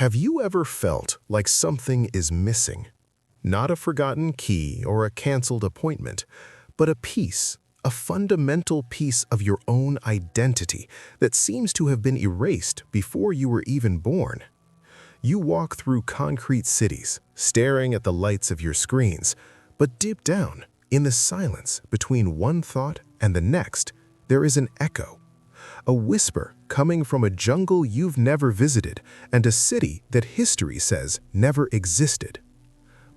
Have you ever felt like something is missing? Not a forgotten key or a canceled appointment, but a piece, a fundamental piece of your own identity that seems to have been erased before you were even born. You walk through concrete cities, staring at the lights of your screens, but deep down, in the silence between one thought and the next, there is an echo. A whisper coming from a jungle you've never visited and a city that history says never existed.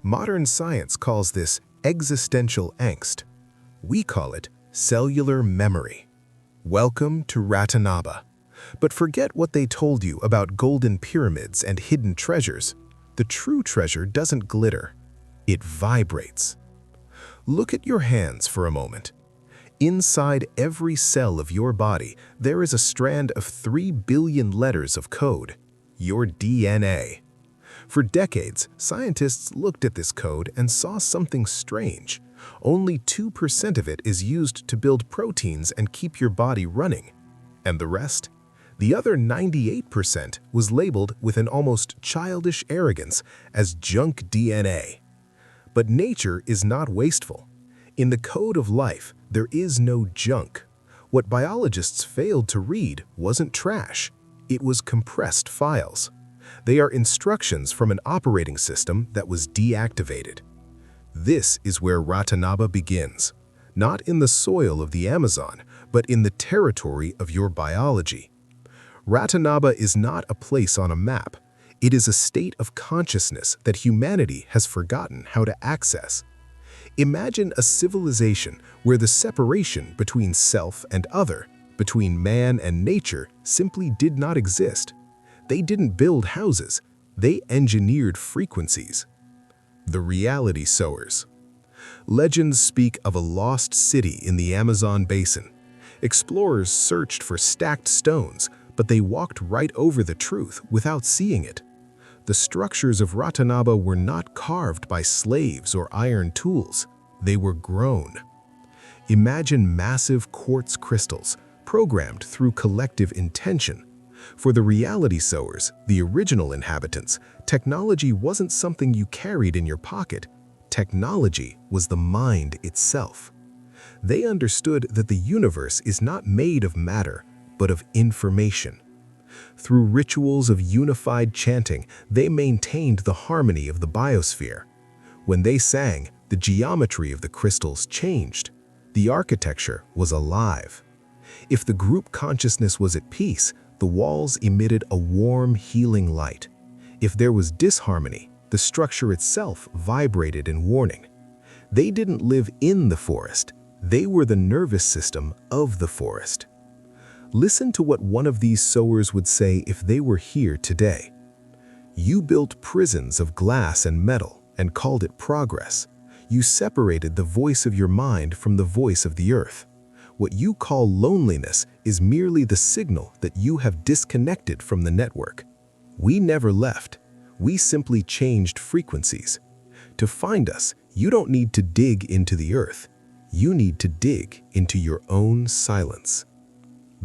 Modern science calls this existential angst. We call it cellular memory. Welcome to Ratanabá. But forget what they told you about golden pyramids and hidden treasures. The true treasure doesn't glitter. It vibrates. Look at your hands for a moment. Inside every cell of your body, there is a strand of 3 billion letters of code, your DNA. For decades, scientists looked at this code and saw something strange. Only 2% of it is used to build proteins and keep your body running. And the rest? The other 98% was labeled with an almost childish arrogance as junk DNA. But nature is not wasteful. In the code of life, there is no junk. What biologists failed to read wasn't trash. It was compressed files. They are instructions from an operating system that was deactivated. This is where Ratanabá begins, not in the soil of the Amazon, but in the territory of your biology. Ratanabá is not a place on a map. It is a state of consciousness that humanity has forgotten how to access. Imagine a civilization where the separation between self and other, between man and nature, simply did not exist. They didn't build houses, they engineered frequencies. The reality Sowers. Legends speak of a lost city in the Amazon basin. Explorers searched for stacked stones, but they walked right over the truth without seeing it. The structures of Ratanabá were not carved by slaves or iron tools. They were grown. Imagine massive quartz crystals, programmed through collective intention. For the reality Sowers, the original inhabitants, technology wasn't something you carried in your pocket. Technology was the mind itself. They understood that the universe is not made of matter, but of information. Through rituals of unified chanting, they maintained the harmony of the biosphere. When they sang, the geometry of the crystals changed. The architecture was alive. If the group consciousness was at peace, the walls emitted a warm, healing light. If there was disharmony, the structure itself vibrated in warning. They didn't live in the forest. They were the nervous system of the forest. Listen to what one of these Sowers would say if they were here today. You built prisons of glass and metal and called it progress. You separated the voice of your mind from the voice of the earth. What you call loneliness is merely the signal that you have disconnected from the network. We never left. We simply changed frequencies. To find us, you don't need to dig into the earth. You need to dig into your own silence.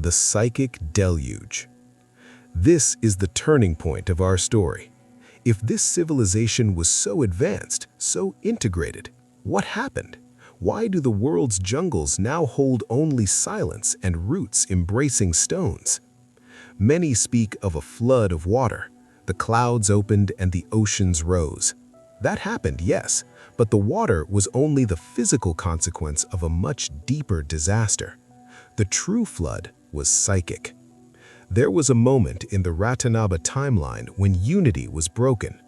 The psychic deluge. This is the turning point of our story. If this civilization was so advanced, so integrated, what happened? Why do the world's jungles now hold only silence and roots embracing stones? Many speak of a flood of water. The clouds opened and the oceans rose. That happened, yes, but the water was only the physical consequence of a much deeper disaster. The true flood was psychic. There was a moment in the Ratanabá timeline when unity was broken.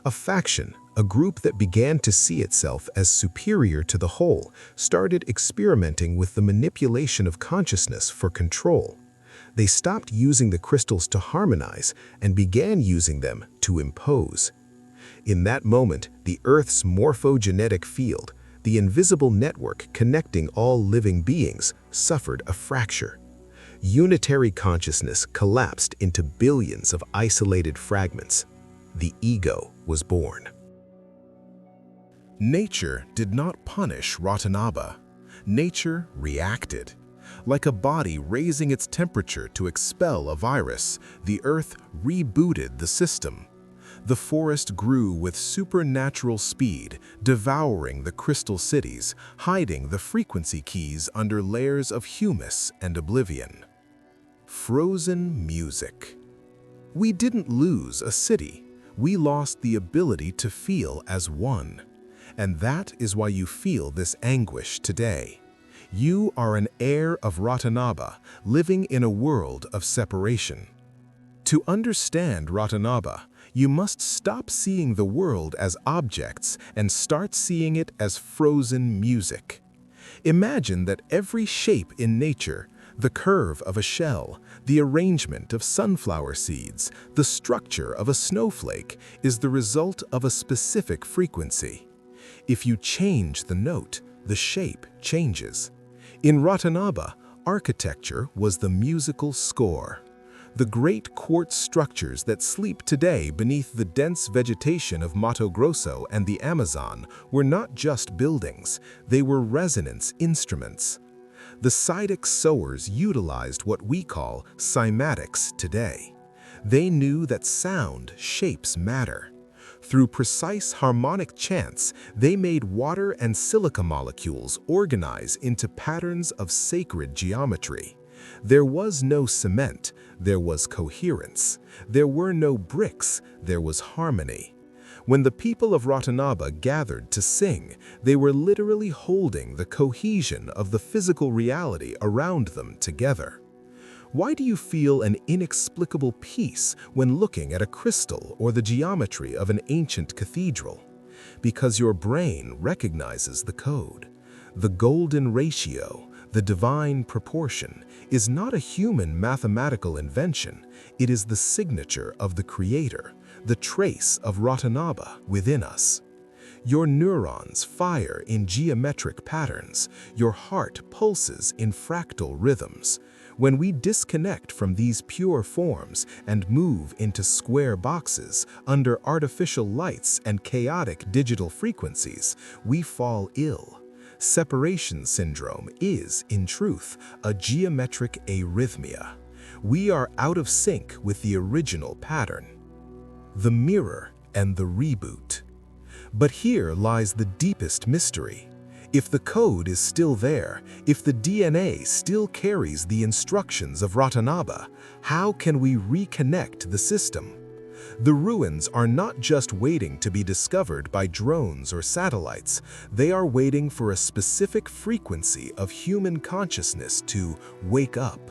A faction, a group that began to see itself as superior to the whole, started experimenting with the manipulation of consciousness for control. They stopped using the crystals to harmonize and began using them to impose. In that moment, the Earth's morphogenetic field, the invisible network connecting all living beings, suffered a fracture. Unitary consciousness collapsed into billions of isolated fragments. The ego was born. Nature did not punish Ratanabá. Nature reacted. Like a body raising its temperature to expel a virus, the Earth rebooted the system. The forest grew with supernatural speed, devouring the crystal cities, hiding the frequency keys under layers of humus and oblivion. Frozen music. We didn't lose a city. We lost the ability to feel as one. And that is why you feel this anguish today. You are an heir of Ratanabá, living in a world of separation. To understand Ratanabá, you must stop seeing the world as objects and start seeing it as frozen music. Imagine that every shape in nature, the curve of a shell, the arrangement of sunflower seeds, the structure of a snowflake, is the result of a specific frequency. If you change the note, the shape changes. In Ratanabá, architecture was the musical score. The great quartz structures that sleep today beneath the dense vegetation of Mato Grosso and the Amazon were not just buildings, they were resonance instruments. The Sidic Sowers utilized what we call cymatics today. They knew that sound shapes matter. Through precise harmonic chants, they made water and silica molecules organize into patterns of sacred geometry. There was no cement, there was coherence. There were no bricks, there was harmony. When the people of Ratanabá gathered to sing, they were literally holding the cohesion of the physical reality around them together. Why do you feel an inexplicable peace when looking at a crystal or the geometry of an ancient cathedral? Because your brain recognizes the code. The golden ratio, the divine proportion, is not a human mathematical invention. It is the signature of the Creator, the trace of Ratanabá within us. Your neurons fire in geometric patterns. Your heart pulses in fractal rhythms. When we disconnect from these pure forms and move into square boxes under artificial lights and chaotic digital frequencies, we fall ill. Separation syndrome is, in truth, a geometric arrhythmia. We are out of sync with the original pattern. The mirror and the reboot. But here lies the deepest mystery. If the code is still there, if the DNA still carries the instructions of Ratanabá, how can we reconnect the system? The ruins are not just waiting to be discovered by drones or satellites. They are waiting for a specific frequency of human consciousness to wake up.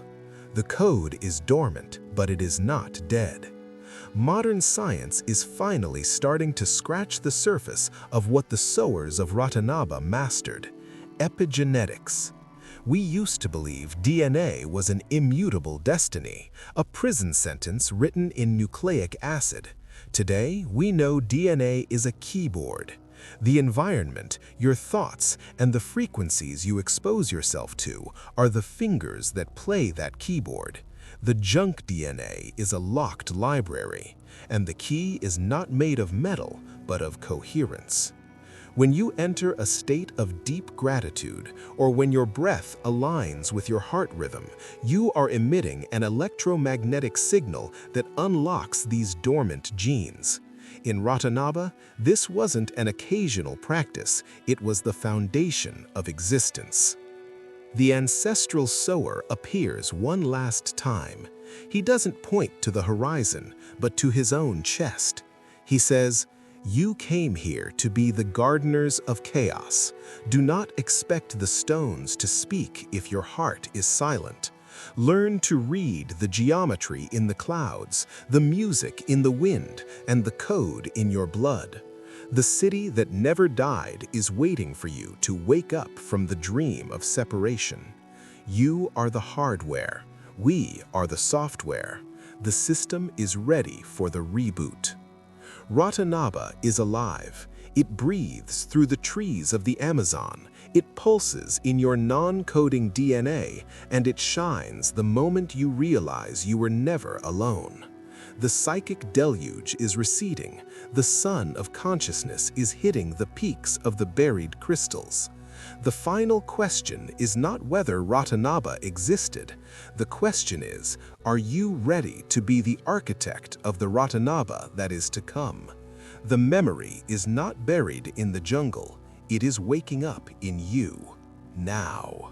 The code is dormant, but it is not dead. Modern science is finally starting to scratch the surface of what the Sowers of Ratanabá mastered: epigenetics. We used to believe DNA was an immutable destiny, a prison sentence written in nucleic acid. Today, we know DNA is a keyboard. The environment, your thoughts, and the frequencies you expose yourself to are the fingers that play that keyboard. The junk DNA is a locked library, and the key is not made of metal, but of coherence. When you enter a state of deep gratitude, or when your breath aligns with your heart rhythm, you are emitting an electromagnetic signal that unlocks these dormant genes. In Ratanabá, this wasn't an occasional practice, it was the foundation of existence. The ancestral sower appears one last time. He doesn't point to the horizon, but to his own chest. He says, "You came here to be the gardeners of chaos. Do not expect the stones to speak if your heart is silent. Learn to read the geometry in the clouds, the music in the wind, and the code in your blood. The city that never died is waiting for you to wake up from the dream of separation. You are the hardware. We are the software. The system is ready for the reboot." Ratanabá is alive. It breathes through the trees of the Amazon. It pulses in your non-coding DNA, and it shines the moment you realize you were never alone. The psychic deluge is receding. The sun of consciousness is hitting the peaks of the buried crystals. The final question is not whether Ratanabá existed. The question is, are you ready to be the architect of the Ratanabá that is to come? The memory is not buried in the jungle. It is waking up in you now.